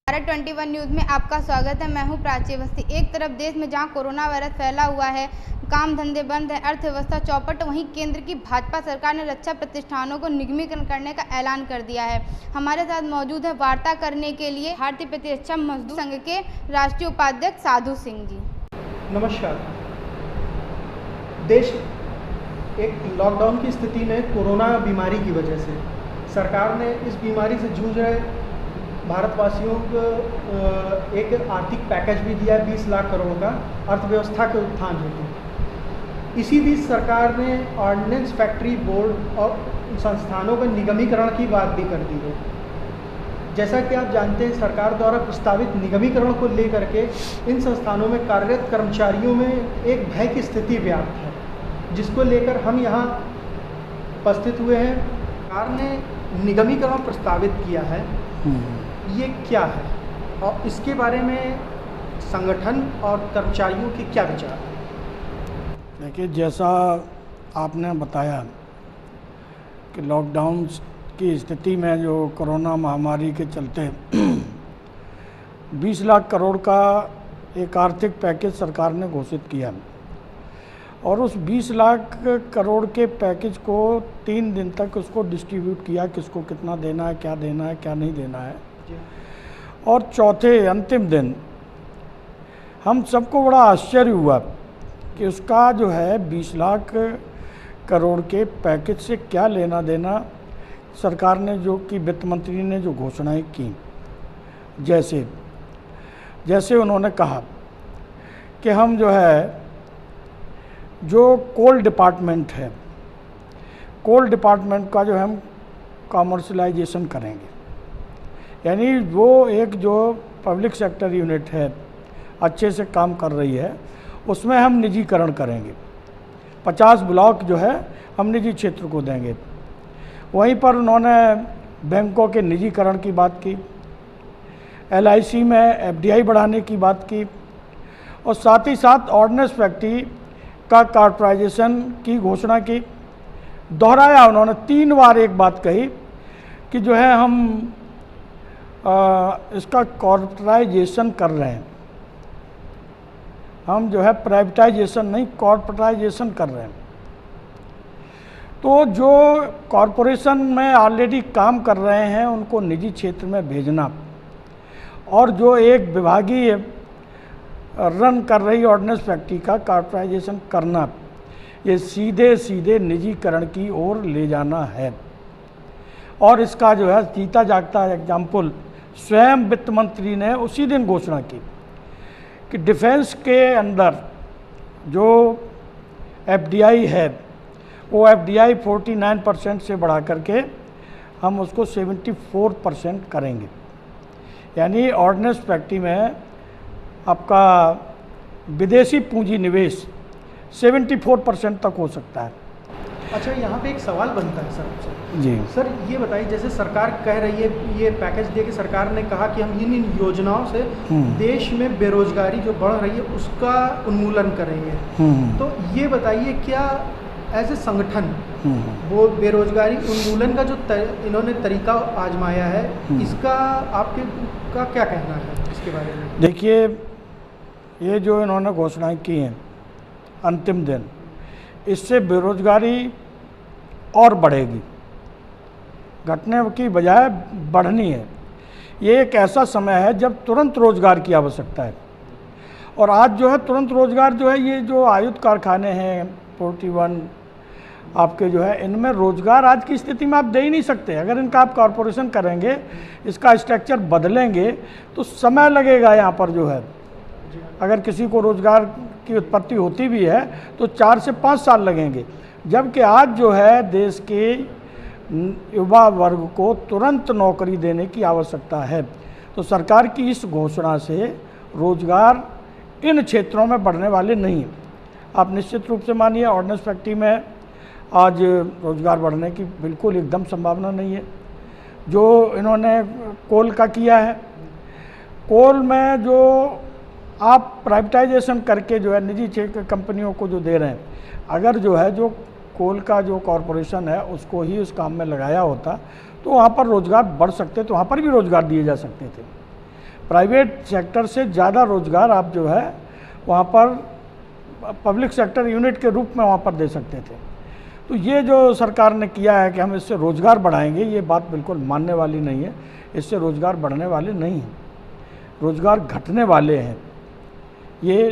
Bharat 21 news में आपका स्वागत है। मैं हूं प्राची अवस्थी। एक तरफ देश में जहां कोरोना वायरस फैला हुआ है, काम धंधे बंद है, अर्थव्यवस्था चौपट, वहीं केंद्र की भाजपा सरकार ने रक्षा प्रतिष्ठानों को निगमीकरण करने का ऐलान कर दिया है। हमारे साथ मौजूद है वार्ता करने के लिए भारतीय प्रतिरक्षा मजदूर संघ के राष्ट्रीय उपाध्यक्ष साधु सिंह जी। नमस्कार। देश एक लॉकडाउन की स्थिति में कोरोना बीमारी की वजह से सरकार ने इस बीमारी से जूझ रहे भारतवासियों को एक आर्थिक पैकेज भी दिया 20 लाख करोड़ का अर्थव्यवस्था के उत्थान हेतु। इसी बीच सरकार ने ऑर्डिनेंस फैक्ट्री बोर्ड और संस्थानों के निगमीकरण की बात भी कर दी है। जैसा कि आप जानते हैं, सरकार द्वारा प्रस्तावित निगमीकरण को लेकर के इन संस्थानों में कार्यरत कर्मचारियों में एक भय की स्थिति व्याप्त है, जिसको लेकर हम यहाँ उपस्थित हुए हैं। सरकार ने निगमीकरण प्रस्तावित किया है, ये क्या है और इसके बारे में संगठन और कर्मचारियों के क्या विचार हैं? देखिए, जैसा आपने बताया कि लॉकडाउन की स्थिति में जो कोरोना महामारी के चलते 20 लाख करोड़ का एक आर्थिक पैकेज सरकार ने घोषित किया और उस 20 लाख करोड़ के पैकेज को 3 दिन तक उसको डिस्ट्रीब्यूट किया, किसको कितना देना है, क्या नहीं देना है। और चौथे अंतिम दिन हम सबको बड़ा आश्चर्य हुआ कि उसका जो है 20 लाख करोड़ के पैकेज से क्या लेना देना सरकार ने, जो कि वित्त मंत्री ने जो घोषणाएं की, जैसे उन्होंने कहा कि हम जो है जो कोल डिपार्टमेंट है, कोल डिपार्टमेंट का जो है हम कॉमर्शलाइजेशन करेंगे, यानी वो एक जो पब्लिक सेक्टर यूनिट है अच्छे से काम कर रही है उसमें हम निजीकरण करेंगे। 50 ब्लॉक जो है हम निजी क्षेत्र को देंगे। वहीं पर उन्होंने बैंकों के निजीकरण की बात की, LIC में FDI बढ़ाने की बात की और साथ ही साथ ऑर्डिनेंस फैक्ट्री का कॉर्पोराइजेशन की घोषणा की। दोहराया उन्होंने 3 बार एक बात कही कि जो है हम इसका कॉर्पोराइजेशन कर रहे हैं, हम जो है प्राइवेटाइजेशन नहीं कॉर्पोरेटाइजेशन कर रहे हैं। तो जो कॉरपोरेशन में ऑलरेडी काम कर रहे हैं उनको निजी क्षेत्र में भेजना और जो एक विभागीय रन कर रही ऑर्डिनेंस फैक्ट्री का कॉर्पोराइजेशन करना, ये सीधे निजीकरण की ओर ले जाना है। और इसका जो है जीता जागता एग्जाम्पल स्वयं वित्त मंत्री ने उसी दिन घोषणा की कि डिफेंस के अंदर जो FDI है वो FDI 49% से बढ़ा करके हम उसको 74% करेंगे, यानी ऑर्डिनेंस फैक्ट्री में आपका विदेशी पूंजी निवेश 74% तक हो सकता है। अच्छा, यहाँ पे एक सवाल बनता है सर जी। सर ये बताइए, जैसे सरकार कह रही है, ये पैकेज दे के सरकार ने कहा कि हम इन योजनाओं से देश में बेरोजगारी जो बढ़ रही है उसका उन्मूलन करेंगे। तो ये बताइए, क्या एज ए संगठन वो बेरोजगारी उन्मूलन का जो इन्होंने तरीका आजमाया है, इसका आपके का क्या कहना है इसके बारे में? देखिए, ये जो इन्होंने घोषणाएं की हैं अंतिम दिन, इससे बेरोजगारी और बढ़ेगी, घटने की बजाय बढ़नी है। ये एक ऐसा समय है जब तुरंत रोजगार की आवश्यकता है और आज जो है तुरंत रोजगार जो है, ये जो आयुध कारखाने हैं 41 आपके जो है, इनमें रोजगार आज की स्थिति में आप दे ही नहीं सकते। अगर इनका आप कॉरपोरेशन करेंगे, इसका स्ट्रक्चर बदलेंगे तो समय लगेगा। यहाँ पर जो है अगर किसी को रोजगार की उत्पत्ति होती भी है तो 4 से 5 साल लगेंगे, जबकि आज जो है देश के युवा वर्ग को तुरंत नौकरी देने की आवश्यकता है। तो सरकार की इस घोषणा से रोजगार इन क्षेत्रों में बढ़ने वाले नहीं हैं। आप निश्चित रूप से मानिए ऑर्डिनेंस फैक्ट्री में आज रोजगार बढ़ने की बिल्कुल एकदम संभावना नहीं है। जो इन्होंने कोल का किया है, कोल में जो आप प्राइवेटाइजेशन करके जो है निजी कंपनियों को जो दे रहे हैं, अगर जो है जो कोल का जो कॉरपोरेशन है उसको ही उस काम में लगाया होता तो वहाँ पर रोज़गार बढ़ सकते, तो वहाँ पर भी रोज़गार दिए जा सकते थे। प्राइवेट सेक्टर से ज़्यादा रोज़गार आप जो है वहाँ पर पब्लिक सेक्टर यूनिट के रूप में वहाँ पर दे सकते थे। तो ये जो सरकार ने किया है कि हम इससे रोज़गार बढ़ाएंगे, ये बात बिल्कुल मानने वाली नहीं है। इससे रोज़गार बढ़ने वाले नहीं हैं, रोज़गार घटने वाले हैं। ये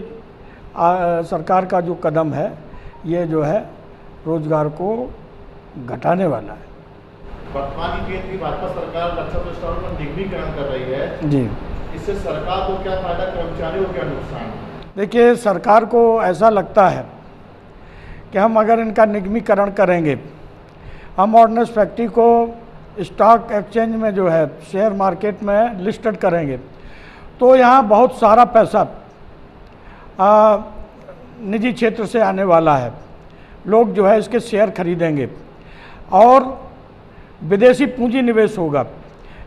सरकार का जो कदम है ये जो है रोज़गार को घटाने वाला है। वर्तमान की केंद्र की भाजपा सरकार रक्षा प्रतिष्ठानों का निगमीकरण कर रही है जी, इससे सरकार को क्या फायदा, कर्मचारियों को क्या नुकसान? देखिए, सरकार को ऐसा लगता है कि हम अगर इनका निगमीकरण करेंगे, हम ऑर्डिनेंस फैक्ट्री को स्टॉक एक्सचेंज में जो है शेयर मार्केट में लिस्टेड करेंगे, तो यहाँ बहुत सारा पैसा निजी क्षेत्र से आने वाला है। लोग जो है इसके शेयर खरीदेंगे और विदेशी पूंजी निवेश होगा।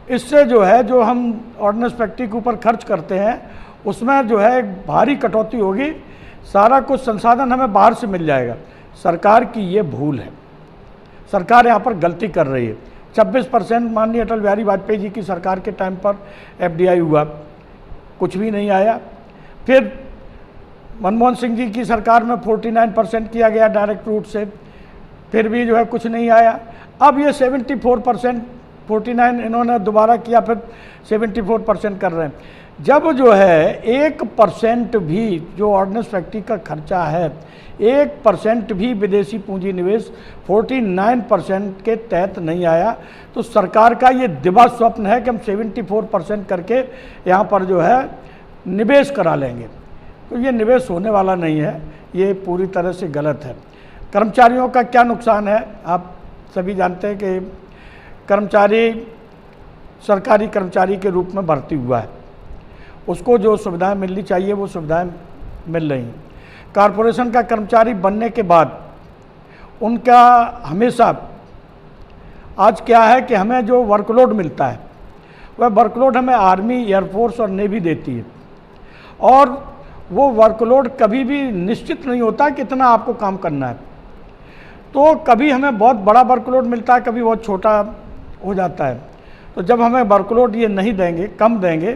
इससे जो है जो हम ऑर्डिनेंस फैक्ट्री के ऊपर खर्च करते हैं उसमें जो है एक भारी कटौती होगी, सारा कुछ संसाधन हमें बाहर से मिल जाएगा। सरकार की ये भूल है, सरकार यहाँ पर गलती कर रही है। 26% माननीय अटल बिहारी वाजपेयी जी की सरकार के टाइम पर FDI हुआ, कुछ भी नहीं आया। फिर मनमोहन सिंह जी की सरकार में 49% किया गया डायरेक्ट रूट से, फिर भी जो है कुछ नहीं आया। अब ये 74%, 49 इन्होंने दोबारा किया, फिर 74% कर रहे हैं। जब जो है 1% भी जो ऑर्डिनेंस फैक्ट्री का खर्चा है, 1% भी विदेशी पूंजी निवेश 49% के तहत नहीं आया, तो सरकार का ये दिवा स्वप्न है कि हम 74% करके यहाँ पर जो है निवेश करा लेंगे, तो ये निवेश होने वाला नहीं है, ये पूरी तरह से गलत है। कर्मचारियों का क्या नुकसान है, आप सभी जानते हैं कि कर्मचारी सरकारी कर्मचारी के रूप में भर्ती हुआ है, उसको जो सुविधाएं मिलनी चाहिए वो सुविधाएं मिल रही हैं। कॉरपोरेशन का कर्मचारी बनने के बाद उनका हमेशा आज क्या है कि हमें जो वर्कलोड मिलता है वह वर्कलोड हमें आर्मी, एयरफोर्स और नेवी देती है, और वो वर्कलोड कभी भी निश्चित नहीं होता कितना आपको काम करना है। तो कभी हमें बहुत बड़ा वर्कलोड मिलता है, कभी बहुत छोटा हो जाता है। तो जब हमें वर्कलोड ये नहीं देंगे, कम देंगे,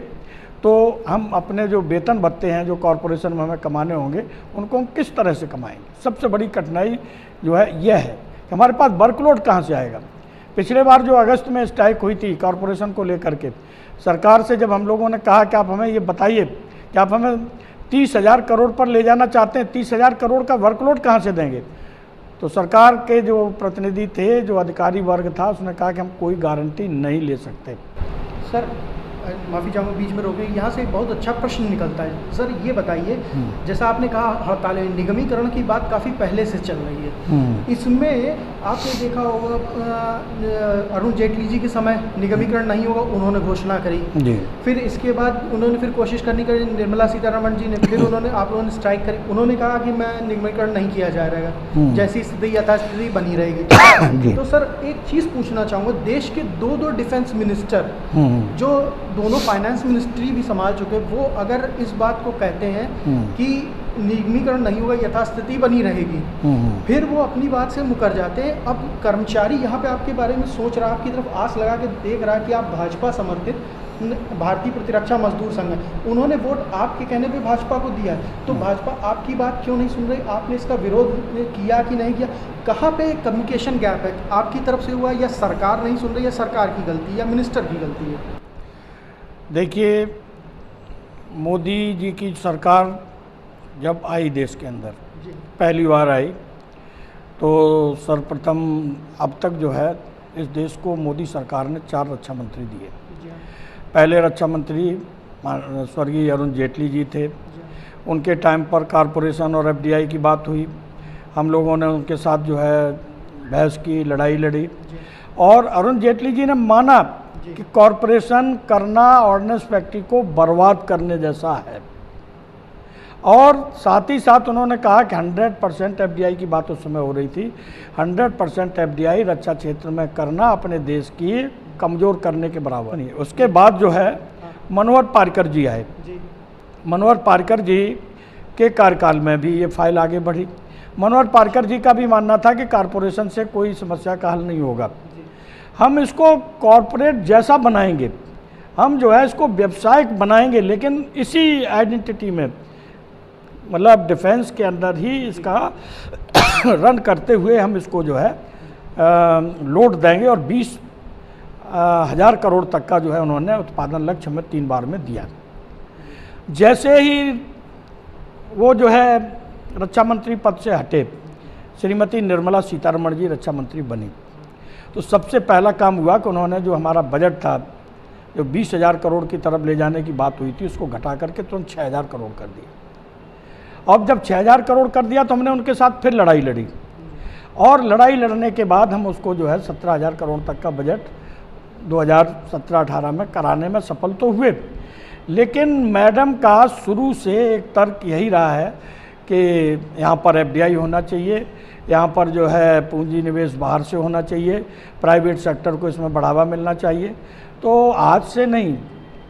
तो हम अपने जो वेतन भत्ते हैं जो कॉरपोरेशन में हमें कमाने होंगे उनको हम किस तरह से कमाएंगे। सबसे बड़ी कठिनाई जो है यह है कि हमारे पास वर्कलोड कहाँ से आएगा। पिछले बार जो अगस्त में स्ट्राइक हुई थी कॉरपोरेशन को लेकर के, सरकार से जब हम लोगों ने कहा कि आप हमें ये बताइए कि आप हमें 30,000 करोड़ पर ले जाना चाहते हैं, 30,000 करोड़ का वर्कलोड कहाँ से देंगे, तो सरकार के जो प्रतिनिधि थे, जो अधिकारी वर्ग था, उसने कहा कि हम कोई गारंटी नहीं ले सकते। सर माफ़ी चाहूँगा बीच में रोके, यहाँ से एक बहुत अच्छा प्रश्न निकलता है। सर ये बताइए, जैसा आपने कहा हड़ताल निगमीकरण की बात काफ़ी पहले से चल रही है, इसमें आपने देखा होगा अरुण जेटली जी के समय निगमीकरण नहीं होगा, उन्होंने घोषणा करी जी। फिर इसके बाद उन्होंने फिर कोशिश करनी करी, निर्मला सीतारमण जी ने, फिर उन्होंने आप लोगों ने स्ट्राइक करी, उन्होंने कहा कि मैं निगमीकरण नहीं किया जा रहेगा, जैसी स्थिति यथास्थिति बनी रहेगी। तो सर एक चीज़ पूछना चाहूँगा, देश के दो डिफेंस मिनिस्टर जो दोनों फाइनेंस मिनिस्ट्री भी संभाल चुके, वो अगर इस बात को कहते हैं कि निगमीकरण नहीं होगा, यथास्थिति बनी रहेगी, फिर वो अपनी बात से मुकर जाते हैं। अब कर्मचारी यहाँ पे आपके बारे में सोच रहा, आपकी तरफ आस लगा के देख रहा कि आप भाजपा समर्थित भारतीय प्रतिरक्षा मजदूर संघ है, उन्होंने वोट आपके कहने पे भाजपा को दिया है, तो भाजपा आपकी बात क्यों नहीं सुन रही? आपने इसका विरोध किया कि नहीं किया? कहाँ पे कम्युनिकेशन गैप है, आपकी तरफ से हुआ या सरकार नहीं सुन रही, या सरकार की गलती या मिनिस्टर की गलती है? देखिए, मोदी जी की सरकार जब आई देश के अंदर, पहली बार आई, तो सर्वप्रथम अब तक जो है इस देश को मोदी सरकार ने 4 रक्षा मंत्री दिए। पहले रक्षा मंत्री स्वर्गीय अरुण जेटली जी थे, उनके टाइम पर कॉरपोरेशन और FDI की बात हुई, हम लोगों ने उनके साथ जो है बहस की, लड़ाई लड़ी, और अरुण जेटली जी ने माना कि कॉरपोरेशन करना ऑर्डिनेंस फैक्ट्री को बर्बाद करने जैसा है, और साथ ही साथ उन्होंने कहा कि 100% FDI की बात उस समय हो रही थी, 100% FDI रक्षा क्षेत्र में करना अपने देश की कमज़ोर करने के बराबर नहीं। उसके बाद जो है मनोहर पारिकर जी आए, मनोहर पारिकर जी के कार्यकाल में भी ये फाइल आगे बढ़ी। मनोहर पारिकर जी का भी मानना था कि कॉरपोरेशन से कोई समस्या का हल नहीं होगा, हम इसको कॉरपोरेट जैसा बनाएंगे, हम जो है इसको व्यवसायिक बनाएंगे, लेकिन इसी आइडेंटिटी में, मतलब डिफेंस के अंदर ही इसका रन करते हुए हम इसको जो है लोड देंगे। और 20,000 करोड़ तक का जो है उन्होंने उत्पादन लक्ष्य में 3 बार में दिया। जैसे ही वो जो है रक्षा मंत्री पद से हटे, श्रीमती निर्मला सीतारमण जी रक्षा मंत्री बनी, तो सबसे पहला काम हुआ कि उन्होंने जो हमारा बजट था, जो 20,000 करोड़ की तरफ ले जाने की बात हुई थी, उसको घटा करके तुरंत 6,000 करोड़ कर दिया। अब जब 6,000 करोड़ कर दिया तो हमने उनके साथ फिर लड़ाई लड़ी, और लड़ाई लड़ने के बाद हम उसको जो है 17,000 करोड़ तक का बजट 2017-18 में कराने में सफल तो हुए। लेकिन मैडम का शुरू से एक तर्क यही रहा है कि यहाँ पर FDI होना चाहिए, यहाँ पर जो है पूंजी निवेश बाहर से होना चाहिए, प्राइवेट सेक्टर को इसमें बढ़ावा मिलना चाहिए। तो आज से नहीं,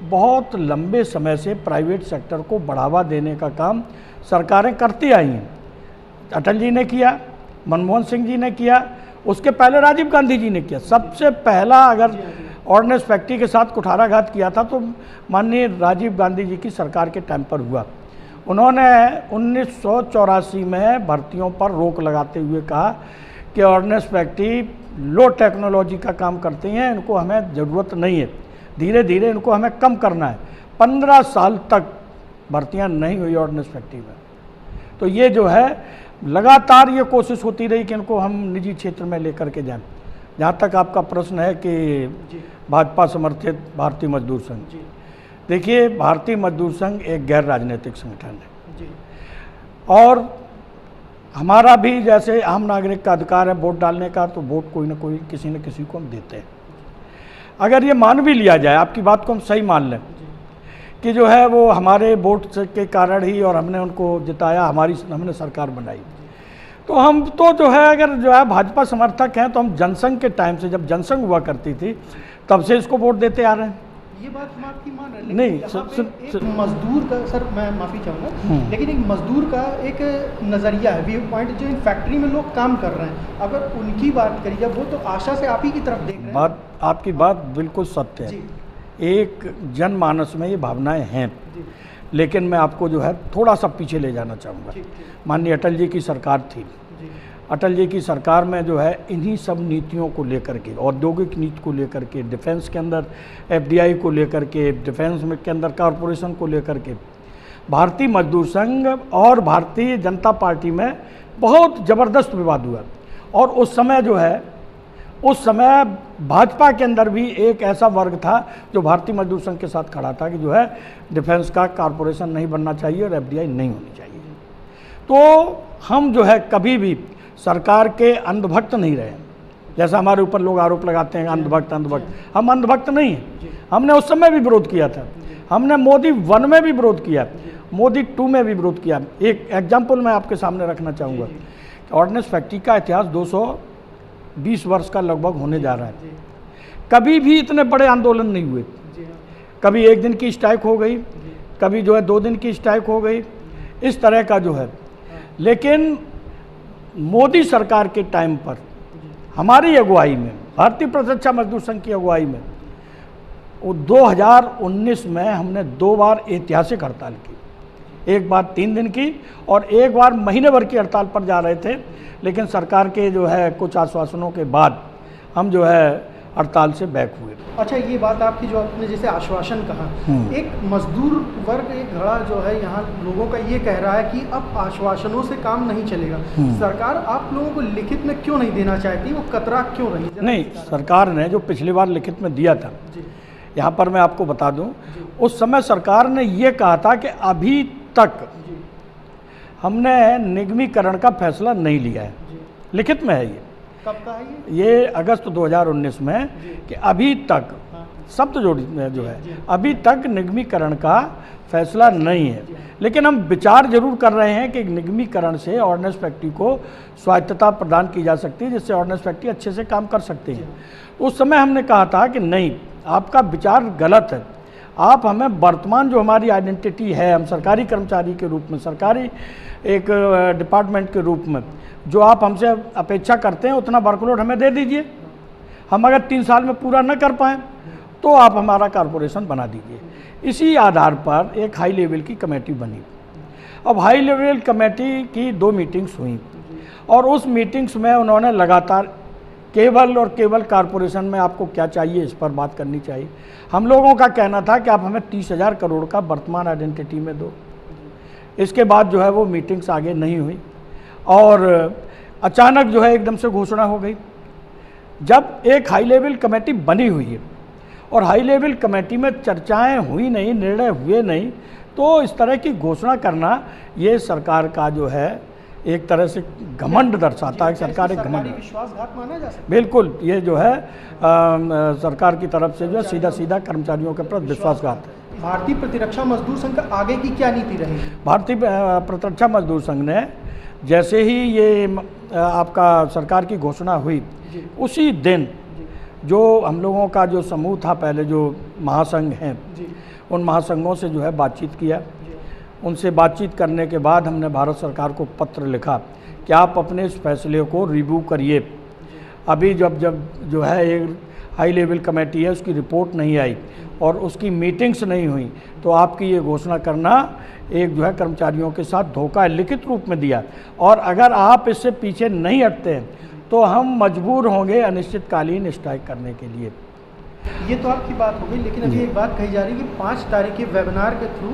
बहुत लंबे समय से प्राइवेट सेक्टर को बढ़ावा देने का काम सरकारें करती आई हैं। अटल जी ने किया, मनमोहन सिंह जी ने किया, उसके पहले राजीव गांधी जी ने किया। सबसे पहला अगर ऑर्डिनेंस फैक्ट्री के साथ कुठाराघात किया था तो माननीय राजीव गांधी जी की सरकार के टाइम पर हुआ। उन्होंने 1984 में भर्तियों पर रोक लगाते हुए कहा कि ऑर्डिनेंस फैक्ट्री लो टेक्नोलॉजी का काम करती हैं, इनको हमें ज़रूरत नहीं है, धीरे धीरे इनको हमें कम करना है। 15 साल तक भर्तियां नहीं हुई ऑर्डिनेंस फैक्ट्री में। तो ये जो है लगातार ये कोशिश होती रही कि इनको हम निजी क्षेत्र में लेकर के जाएं। जहाँ तक आपका प्रश्न है कि भाजपा समर्थित भारतीय मजदूर संघ, देखिए भारतीय मजदूर संघ एक गैर राजनीतिक संगठन है, और हमारा भी जैसे आम नागरिक का अधिकार है वोट डालने का, तो वोट कोई ना कोई किसी न किसी को हम देते हैं। अगर ये मान भी लिया जाए, आपकी बात को हम सही मान लें कि जो है वो हमारे वोट के कारण ही, और हमने उनको जिताया, हमने सरकार बनाई, तो हम तो जो है अगर जो है भाजपा समर्थक हैं तो हम जनसंघ के टाइम से, जब जनसंघ हुआ करती थी, तब से इसको वोट देते आ रहे हैं। ये बात हम आपकी मान रहे हैं, नहीं, एक मजदूर का, सर मैं माफ़ी चाहूँगा, लेकिन एक मजदूर का एक नज़रिया है, व्यू पॉइंट, जो इन फैक्ट्री में लोग काम कर रहे हैं, अगर उनकी बात करी जाए, वो तो आशा से आप ही की तरफ देख रहे हैं। आपकी बात बिल्कुल सत्य है, एक जनमानस में ये भावनाएं हैं, लेकिन मैं आपको जो है थोड़ा सा पीछे ले जाना चाहूँगा। माननीय अटल जी की सरकार थी, अटल जी की सरकार में जो है इन्हीं सब नीतियों को लेकर के, औद्योगिक नीति को लेकर के, डिफेंस के अंदर FDI को लेकर के, डिफेंस में के अंदर कॉरपोरेशन को लेकर के, भारतीय मजदूर संघ और भारतीय जनता पार्टी में बहुत ज़बरदस्त विवाद हुआ। और उस समय जो है, उस समय भाजपा के अंदर भी एक ऐसा वर्ग था जो भारतीय मजदूर संघ के साथ खड़ा था कि जो है डिफेंस का कॉरपोरेशन नहीं बनना चाहिए और FDI नहीं होनी चाहिए। तो हम जो है कभी भी सरकार के अंधभक्त नहीं रहे, जैसा हमारे ऊपर लोग आरोप लगाते हैं अंधभक्त, हम अंधभक्त नहीं हैं। हमने उस समय भी विरोध किया था, हमने मोदी 1 में भी विरोध किया, मोदी 2 में भी विरोध किया। एक एग्जाम्पल मैं आपके सामने रखना चाहूँगा, ऑर्डिनेंस फैक्ट्री का इतिहास 220 वर्ष का लगभग होने जा रहा है। कभी भी इतने बड़े आंदोलन नहीं हुए, कभी 1 दिन की स्ट्राइक हो गई, कभी जो है 2 दिन की स्ट्राइक हो गई, इस तरह का जो है। लेकिन मोदी सरकार के टाइम पर हमारी अगुवाई में, भारतीय प्रतिरक्षा मजदूर संघ की अगुवाई में, वो 2019 में हमने 2 बार ऐतिहासिक हड़ताल की, एक बार 3 दिन की और एक बार महीने भर की हड़ताल पर जा रहे थे। लेकिन सरकार के जो है कुछ आश्वासनों के बाद हम जो है हड़ताल से बैक हुए। अच्छा, ये बात आपकी जो आपने जैसे आश्वासन कहा, एक मजदूर वर्ग, एक घड़ा जो है यहाँ लोगों का ये कह रहा है कि अब आश्वासनों से काम नहीं चलेगा। सरकार आप लोगों को लिखित में क्यों नहीं देना चाहती, वो कतरा क्यों रही? नहीं, सरकार ने जो पिछली बार लिखित में दिया था, यहाँ पर मैं आपको बता दूं, उस समय सरकार ने ये कहा था कि अभी तक हमने निगमीकरण का फैसला नहीं लिया है। लिखित में है ये। कब का है ये अगस्त 2019 में, कि अभी तक शब्द जोड़ी में जो है अभी तक निगमीकरण का फैसला नहीं है। लेकिन हम विचार जरूर कर रहे हैं कि निगमीकरण से ऑर्डिनेंस फैक्ट्री को स्वायत्तता प्रदान की जा सकती है, जिससे ऑर्डिनेंस फैक्ट्री अच्छे से काम कर सकती है। उस समय हमने कहा था कि नहीं, आपका विचार गलत है, आप हमें वर्तमान जो हमारी आइडेंटिटी है, हम सरकारी कर्मचारी के रूप में, सरकारी एक डिपार्टमेंट के रूप में जो आप हमसे अपेक्षा करते हैं उतना वर्कलोड हमें दे दीजिए। हम अगर 3 साल में पूरा न कर पाएँ तो आप हमारा कॉरपोरेशन बना दीजिए। इसी आधार पर एक हाई लेवल की कमेटी बनी। अब हाई लेवल कमेटी की 2 मीटिंग्स हुई और उस मीटिंग्स में उन्होंने लगातार केवल और केवल कॉरपोरेशन में आपको क्या चाहिए इस पर बात करनी चाहिए। हम लोगों का कहना था कि आप हमें 30,000 करोड़ का वर्तमान आइडेंटिटी में दो। इसके बाद जो है वो मीटिंग्स आगे नहीं हुई और अचानक जो है एकदम से घोषणा हो गई। जब एक हाई लेवल कमेटी बनी हुई है और हाई लेवल कमेटी में चर्चाएं हुई नहीं, निर्णय हुए नहीं, तो इस तरह की घोषणा करना ये सरकार का जो है एक तरह से घमंड दर्शाता है। सरकार एक घमंड, विश्वासघात माना जा सकता है। बिल्कुल, ये जो है सरकार की तरफ से जो है सीधा सीधा कर्मचारियों के प्रति विश्वासघात है। भारतीय प्रतिरक्षा मजदूर संघ का आगे की क्या नीति रहेगी? भारतीय प्रतिरक्षा मजदूर संघ ने जैसे ही ये आपका सरकार की घोषणा हुई उसी दिन जो हम लोगों का जो समूह था, पहले जो महासंघ हैं, उन महासंघों से जो है बातचीत किया। उनसे बातचीत करने के बाद हमने भारत सरकार को पत्र लिखा कि आप अपने इस फैसले को रिव्यू करिए। अभी जब जो है एक हाई लेवल कमेटी है उसकी रिपोर्ट नहीं आई और उसकी मीटिंग्स नहीं हुई, तो आपकी ये घोषणा करना एक जो है कर्मचारियों के साथ धोखा है, लिखित रूप में दिया। और अगर आप इससे पीछे नहीं हटते हैं तो हम मजबूर होंगे अनिश्चितकालीन स्ट्राइक करने के लिए। ये तो आपकी बात हो गई, लेकिन अभी एक बात कही जा रही है कि 5 तारीख के वेबिनार के थ्रू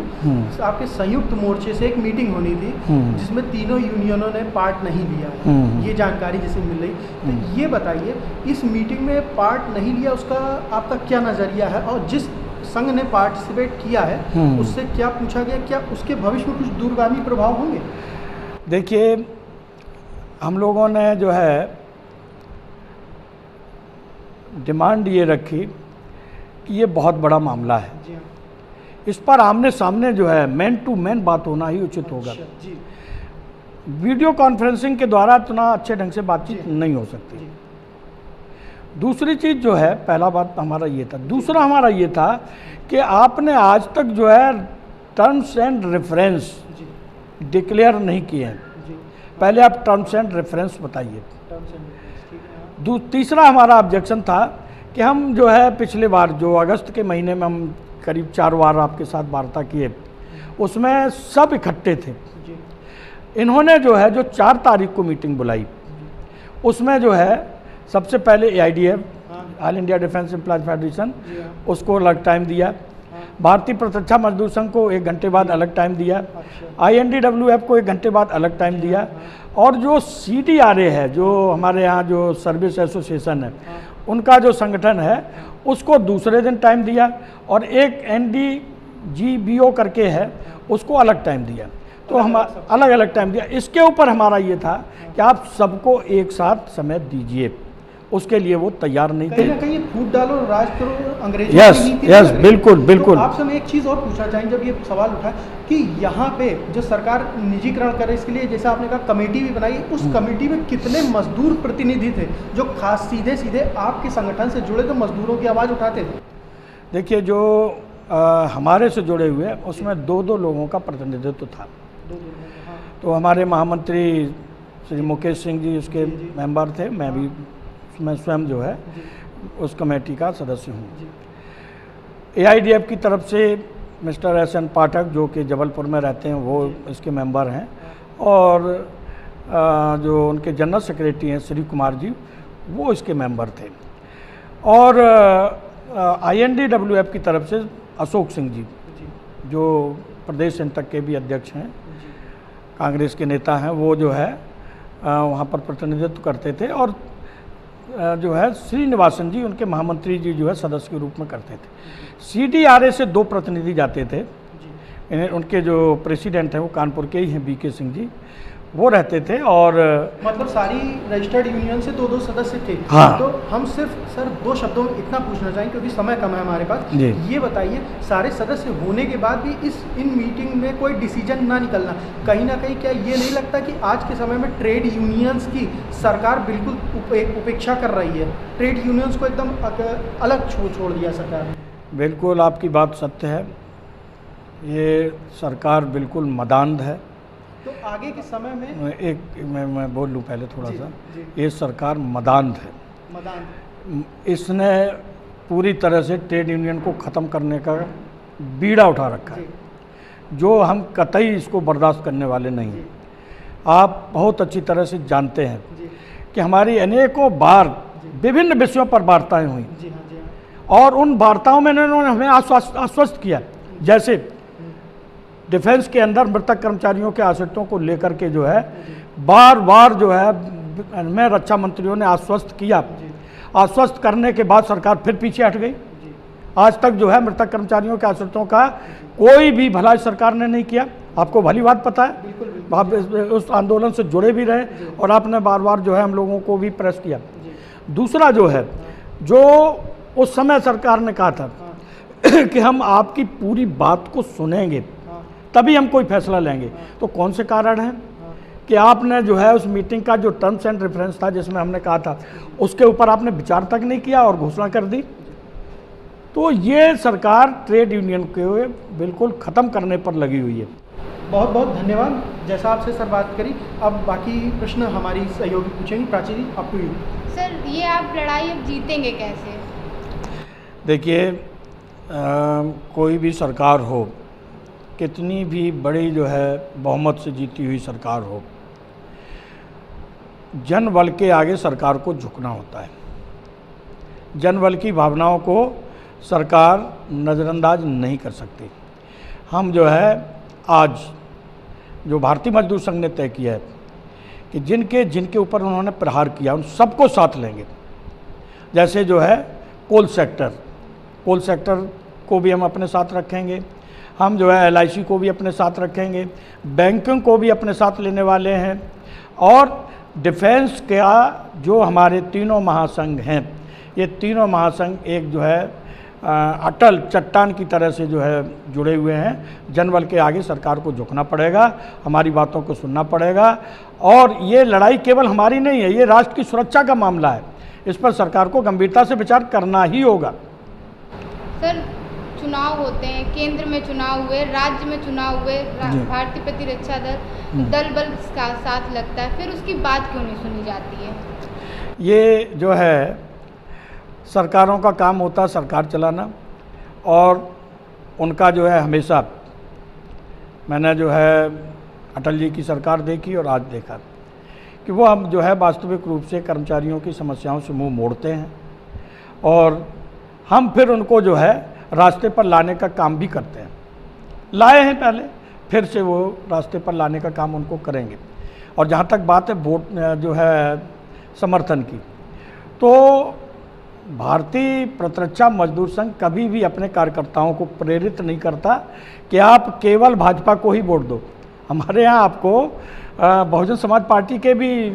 आपके संयुक्त मोर्चे से एक मीटिंग होनी थी जिसमें तीनों यूनियनों ने पार्ट नहीं लिया है, ये जानकारी जिसे मिल रही। तो ये बताइए, इस मीटिंग में पार्ट नहीं लिया उसका आपका क्या नज़रिया है, और जिस संघ ने पार्टिसिपेट किया है उससे क्या पूछा गया, क्या उसके भविष्य में कुछ दूरगामी प्रभाव होंगे? देखिए, हम लोगों ने जो है डिमांड ये रखी कि ये बहुत बड़ा मामला है, जी हाँ। इस पर आमने सामने जो है मैन टू मैन बात होना ही उचित होगा। जी वीडियो कॉन्फ्रेंसिंग के द्वारा इतना अच्छे ढंग से बातचीत नहीं हो सकती। दूसरी चीज़ जो है, पहला बात हमारा ये था। दूसरा हमारा ये था कि आपने आज तक जो है टर्म्स एंड रेफरेंस डिक्लेयर नहीं किए हैं। पहले आप टर्म्स एंड रेफरेंस बताइए। तीसरा हमारा ऑब्जेक्शन था कि हम जो है पिछले बार जो अगस्त के महीने में हम करीब 4 बार आपके साथ वार्ता किए, उसमें सब इकट्ठे थे। इन्होंने जो है जो 4 तारीख को मीटिंग बुलाई, उसमें जो है सबसे पहले AIDF, all India defence employees federation, उसको अलग टाइम दिया। भारतीय प्रतिरक्षा मजदूर संघ को 1 घंटे बाद अलग टाइम दिया। INDWF को 1 घंटे बाद अलग टाइम दिया। और जो CDRA है, जो हमारे यहाँ जो सर्विस एसोसिएशन है, उनका जो संगठन है उसको दूसरे दिन टाइम दिया। और एक NDGBO करके है, उसको अलग टाइम दिया। तो हम अलग अलग टाइम दिया। इसके ऊपर हमारा ये था कि आप सबको एक साथ समय दीजिए, उसके लिए वो तैयार नहीं थे। कहीं ना कहीं फूट डालो राज करो अंग्रेजों यस की नीति यस, लग रही। बिल्कुल बिल्कुल। तो आपसे हम एक चीज़ और पूछना चाहेंगे, जब ये सवाल उठा कि यहाँ पे जो सरकार निजीकरण करे, इसके लिए जैसे आपने कहा कमेटी भी बनाई, उस कमेटी में कितने मजदूर प्रतिनिधि थे जो खास सीधे सीधे आपके संगठन से जुड़े थे, मजदूरों की आवाज़ उठाते थे? देखिए, जो हमारे से जुड़े हुए उसमें 2-2 लोगों का प्रतिनिधित्व था। तो हमारे महामंत्री श्री मुकेश सिंह जी उसके मेंबर थे, मैं स्वयं जो है उस कमेटी का सदस्य हूँ। AIDF की तरफ से मिस्टर SN पाठक जो कि जबलपुर में रहते हैं, वो इसके मेंबर हैं। और जो उनके जनरल सेक्रेटरी हैं श्री कुमार जी, वो इसके मेंबर थे। और INDWF की तरफ से अशोक सिंह जी, जो प्रदेश सेंटर के भी अध्यक्ष हैं, कांग्रेस के नेता हैं, वो जो है वहाँ पर प्रतिनिधित्व करते थे। और जो है श्रीनिवासन जी, उनके महामंत्री जी जो है सदस्य के रूप में करते थे। CDRA से 2 प्रतिनिधि जाते थे। उनके जो प्रेसिडेंट हैं वो कानपुर के ही हैं, BK सिंह जी, वो रहते थे। और मतलब सारी रजिस्टर्ड यूनियन से 2-2 सदस्य थे। हाँ। तो हम सिर्फ सर 2 शब्दों में इतना पूछना चाहेंगे क्योंकि समय कम है हमारे पास। ये बताइए, सारे सदस्य होने के बाद भी इन मीटिंग में कोई डिसीजन ना निकलना, कहीं ना कहीं क्या ये नहीं लगता कि आज के समय में ट्रेड यूनियंस की सरकार बिल्कुल उपेक्षा कर रही है? ट्रेड यूनियंस को एकदम अलग छोड़ दिया सरकार ने। बिल्कुल आपकी बात सत्य है, ये सरकार बिल्कुल मदान्ध है। तो आगे के समय में मैं बोल लूँ पहले थोड़ा सा। ये सरकार मदान्ध है। मदान्ध इसने पूरी तरह से ट्रेड यूनियन को ख़त्म करने का बीड़ा उठा रखा है, जो हम कतई इसको बर्दाश्त करने वाले नहीं हैं। आप बहुत अच्छी तरह से जानते हैं कि हमारी अनेकों बार विभिन्न विषयों पर वार्ताएं हुई और उन वार्ताओं में इन्होंने हमें आश्वस्त किया, जैसे डिफेंस के अंदर मृतक कर्मचारियों के आश्रितों को लेकर के जो है बार बार जो है मैं रक्षा मंत्रियों ने आश्वस्त किया। आश्वस्त करने के बाद सरकार फिर पीछे हट गई। आज तक जो है मृतक कर्मचारियों के आश्रितों का कोई भी भलाई सरकार ने नहीं किया। आपको भली बात पता है, आप उस आंदोलन से जुड़े भी रहे और आपने बार बार जो है हम लोगों को भी प्रेस किया। दूसरा जो है, जो उस समय सरकार ने कहा था कि हम आपकी पूरी बात को सुनेंगे तभी हम कोई फैसला लेंगे, तो कौन से कारण हैं कि आपने जो है उस मीटिंग का जो टर्म्स एंड रेफरेंस था जिसमें हमने कहा था उसके ऊपर आपने विचार तक नहीं किया और घोषणा कर दी। तो ये सरकार ट्रेड यूनियन को बिल्कुल ख़त्म करने पर लगी हुई है। बहुत बहुत धन्यवाद। जैसा आपसे सर बात करी, अब बाकी प्रश्न हमारी सहयोगी पूछेंगी। प्राची जी, अप टू यू। सर, ये आप लड़ाई अब जीतेंगे कैसे? देखिए, कोई भी सरकार हो, कितनी भी बड़ी जो है बहुमत से जीती हुई सरकार हो, जनबल के आगे सरकार को झुकना होता है। जनबल की भावनाओं को सरकार नज़रअंदाज नहीं कर सकती। हम जो है आज जो भारतीय मजदूर संघ ने तय किया है कि जिनके ऊपर उन्होंने प्रहार किया उन सबको साथ लेंगे। जैसे जो है कोल सेक्टर को भी हम अपने साथ रखेंगे, हम जो है LIC को भी अपने साथ रखेंगे, बैंकिंग को भी अपने साथ लेने वाले हैं, और डिफेंस का जो हमारे तीनों महासंघ हैं, ये तीनों महासंघ एक जो है अटल चट्टान की तरह से जो है जुड़े हुए हैं। जनबल के आगे सरकार को झुकना पड़ेगा, हमारी बातों को सुनना पड़ेगा, और ये लड़ाई केवल हमारी नहीं है, ये राष्ट्र की सुरक्षा का मामला है। इस पर सरकार को गंभीरता से विचार करना ही होगा। सर, चुनाव होते हैं, केंद्र में चुनाव हुए, राज्य में चुनाव हुए, भारतीय प्रतिरक्षा दल बल का साथ लगता है, फिर उसकी बात क्यों नहीं सुनी जाती है? ये जो है सरकारों का काम होता है सरकार चलाना, और उनका जो है हमेशा, मैंने जो है अटल जी की सरकार देखी और आज देखा कि वो हम जो है वास्तविक रूप से कर्मचारियों की समस्याओं से मुंह मोड़ते हैं, और हम फिर उनको जो है रास्ते पर लाने का काम भी करते हैं। लाए हैं पहले, फिर से वो रास्ते पर लाने का काम उनको करेंगे। और जहाँ तक बात है वोट जो है समर्थन की, तो भारतीय प्रतिरक्षा मजदूर संघ कभी भी अपने कार्यकर्ताओं को प्रेरित नहीं करता कि आप केवल भाजपा को ही वोट दो। हमारे यहाँ आपको बहुजन समाज पार्टी के भी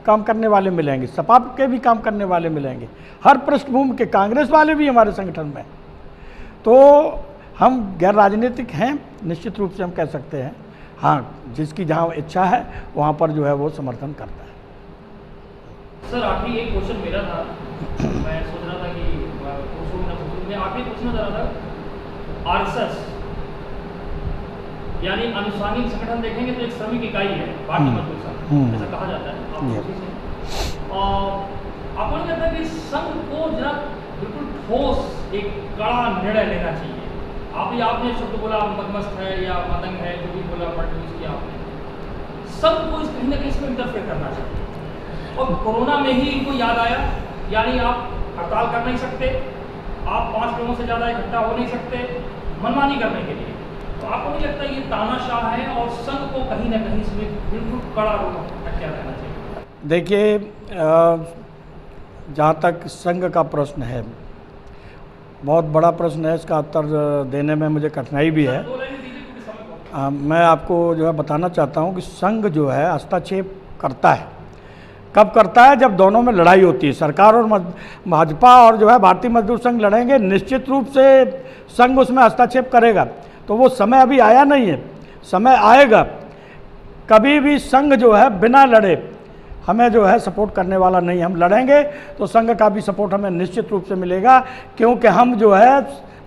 काम करने वाले मिलेंगे, सपा के भी काम करने वाले मिलेंगे, हर पृष्ठभूमि के, कांग्रेस वाले भी हमारे संगठन में। तो हम गैर राजनीतिक हैं, निश्चित रूप से हम कह सकते हैं। हाँ, जिसकी जहाँ इच्छा है वहाँ पर जो है वो समर्थन करता है। सर, आखिरी एक क्वेश्चन मेरा था, मैं सोच रहा था कि मैं आखिरी पूछना चाह रहा था, RSS यानी अनुसांगिक संगठन देखेंगे तो एक श्रमिक इकाई है, भारतीय मजदूर संघ ऐसा कहा जाता है। आपको नहीं लगता कि संघ को जरा बिल्कुल ठोस एक कड़ा निर्णय लेना चाहिए? आपने शब्द बोला मदमस्त है या मतंग है, जो भी बोला यूज किया आपने, संघ को इस कहीं ना कहीं इसमें इंटरफेयर करना चाहिए। और कोरोना में ही इनको याद आया, यानी आप हड़ताल कर नहीं सकते, आप 5 लोगों से ज़्यादा इकट्ठा हो नहीं सकते मनमानी करने के लिए। तो आपको नहीं लगता ये तानाशाह है और संघ को कहीं ना कहीं इसमें बिल्कुल कड़ा रोल क्या रहना चाहिए? देखिए, जहाँ तक संघ का प्रश्न है, बहुत बड़ा प्रश्न है, इसका उत्तर देने में मुझे कठिनाई भी है। मैं आपको जो है बताना चाहता हूँ कि संघ जो है हस्तक्षेप करता है। कब करता है? जब दोनों में लड़ाई होती है, सरकार और भाजपा और जो है भारतीय मजदूर संघ लड़ेंगे, निश्चित रूप से संघ उसमें हस्तक्षेप करेगा। तो वो समय अभी आया नहीं है, समय आएगा। कभी भी संघ जो है बिना लड़े हमें जो है सपोर्ट करने वाला नहीं। हम लड़ेंगे तो संघ का भी सपोर्ट हमें निश्चित रूप से मिलेगा, क्योंकि हम जो है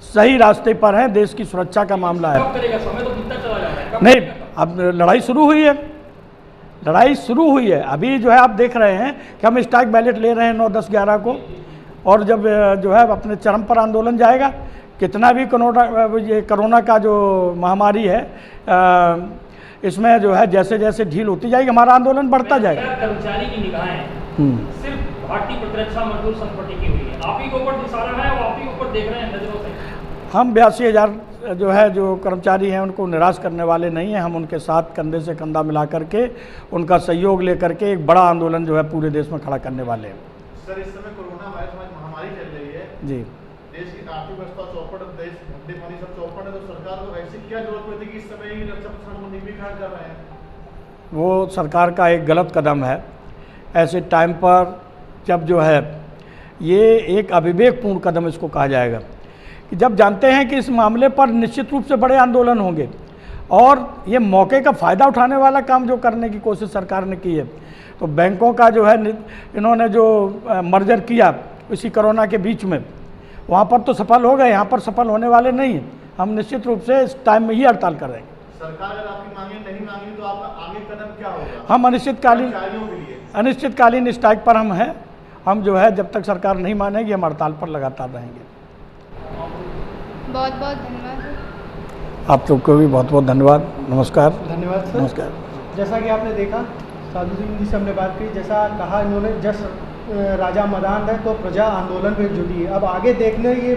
सही रास्ते पर हैं, देश की सुरक्षा का मामला है। नहीं, अब लड़ाई शुरू हुई है, लड़ाई शुरू हुई है। अभी जो है आप देख रहे हैं कि हम स्ट्राइक बैलेट ले रहे हैं 9, 10, 11 को, और जब जो है अपने चरम पर आंदोलन जाएगा, कितना भी कोरोना का जो महामारी है इसमें जो है जैसे जैसे ढील होती जाएगी हमारा आंदोलन बढ़ता जाएगा। कर्मचारी की निगाहें सिर्फ भारतीय प्रतिरक्षा मजदूर संघ पर टिकी हुई है, आप ही के ऊपर इशारा है और आप ही के ऊपर देख रहे हैं नजरों से। हम 82,000 जो है जो कर्मचारी हैं उनको निराश करने वाले नहीं हैं। हम उनके साथ कंधे से कंधा मिला करके उनका सहयोग लेकर के एक बड़ा आंदोलन जो है पूरे देश में खड़ा करने वाले हैं। सर, इस समय कोरोना वायरस महामारी चल रही है जी, देश की आर्थिक व्यवस्था चौपट, देश धंधे पानी सब चौपट है, तो सरकार को ऐसी क्या जरूरत पड़ती है कि इस समय ही रक्षा प्रतिष्ठान को निर्वीकरण कर रहे हैं? वो सरकार का एक गलत कदम है। ऐसे टाइम पर जब जो है ये एक अविवेकपूर्ण कदम इसको कहा जाएगा कि जब जानते हैं कि इस मामले पर निश्चित रूप से बड़े आंदोलन होंगे और ये मौके का फ़ायदा उठाने वाला काम जो करने की कोशिश सरकार ने की है, तो बैंकों का जो है इन्होंने जो मर्जर किया इसी कोरोना के बीच में, वहाँ पर तो सफल हो गए, यहाँ पर सफल होने वाले नहीं हैं। हम निश्चित रूप से इस टाइम में ही हड़ताल कर रहे हैं। सरकार अगर आपकी मांगे नहीं मांगी तो आपका आगे कदम क्या होगा? हम कर्मचारियों के लिए अनिश्चितकालीन स्ट्राइक पर हम हैं। हम जो है जब तक सरकार नहीं मानेगी हम हड़ताल पर लगातार रहेंगे। बहुत बहुत धन्यवाद। आप सबको भी बहुत बहुत धन्यवाद। नमस्कार। धन्यवाद सर। नमस्कार। जैसा कि आपने देखा, साधु सिंह जी से हमने बात की, जैसा कहा इन्होंने, जस राजा मदान है तो प्रजा आंदोलन में जुटी है। अब आगे देखने ये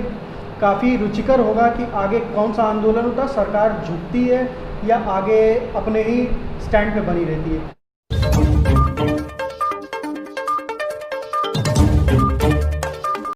काफ़ी रुचिकर होगा कि आगे कौन सा आंदोलन होता है, सरकार झुकती है या आगे अपने ही स्टैंड पे बनी रहती है।